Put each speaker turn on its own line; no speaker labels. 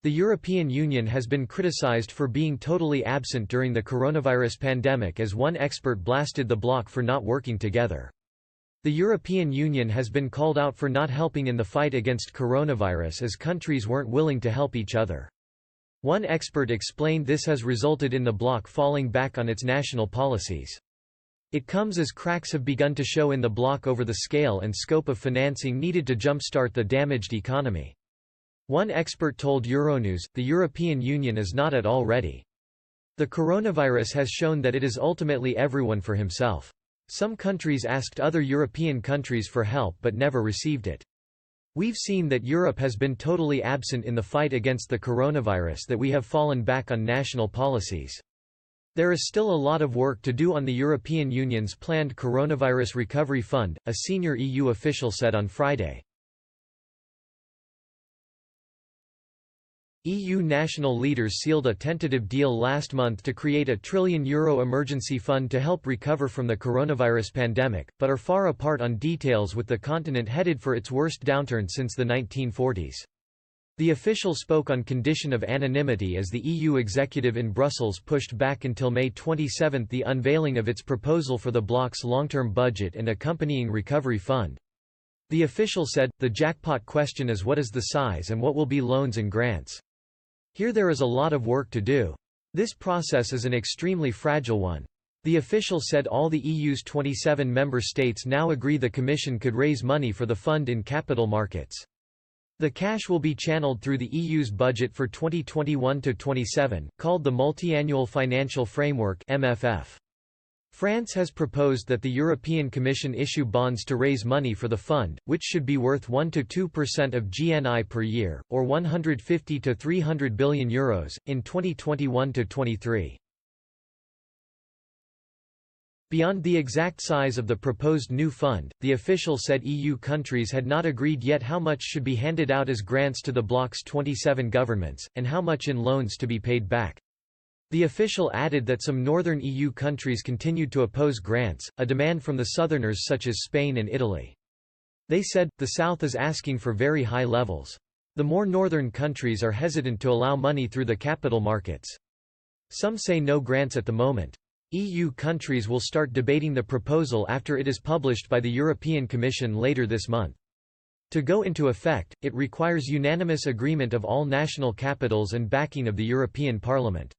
The European Union has been criticized for being totally absent during the coronavirus pandemic, as one expert blasted the bloc for not working together. The European Union has been called out for not helping in the fight against coronavirus, as countries weren't willing to help each other. One expert explained this has resulted in the bloc falling back on its national policies. It comes as cracks have begun to show in the bloc over the scale and scope of financing needed to jumpstart the damaged economy. One expert told Euronews, "The European Union is not at all ready. The coronavirus has shown that it is ultimately everyone for himself. Some countries asked other European countries for help but never received it. We've seen that Europe has been totally absent in the fight against the coronavirus, that we have fallen back on national policies. There is still a lot of work to do on the European Union's planned Coronavirus Recovery Fund," a senior EU official said on Friday. EU national leaders sealed a tentative deal last month to create a €1 trillion emergency fund to help recover from the coronavirus pandemic, but are far apart on details, with the continent headed for its worst downturn since the 1940s. The official spoke on condition of anonymity as the EU executive in Brussels pushed back until May 27 the unveiling of its proposal for the bloc's long-term budget and accompanying recovery fund. The official said, "The jackpot question is what is the size and what will be loans and grants. Here there is a lot of work to do. This process is an extremely fragile one." The official said all the EU's 27 member states now agree the Commission could raise money for the fund in capital markets. The cash will be channeled through the EU's budget for 2021–27, called the Multiannual Financial Framework (MFF). France has proposed that the European Commission issue bonds to raise money for the fund, which should be worth 1 to 2% of GNI per year, or €150 to €300 billion, in 2021–23. Beyond the exact size of the proposed new fund, the official said EU countries had not agreed yet how much should be handed out as grants to the bloc's 27 governments, and how much in loans to be paid back. The official added that some northern EU countries continued to oppose grants, a demand from the southerners such as Spain and Italy. They said, "The south is asking for very high levels. The more northern countries are hesitant to allow money through the capital markets. Some say no grants at the moment." EU countries will start debating the proposal after it is published by the European Commission later this month. To go into effect, it requires unanimous agreement of all national capitals and backing of the European Parliament.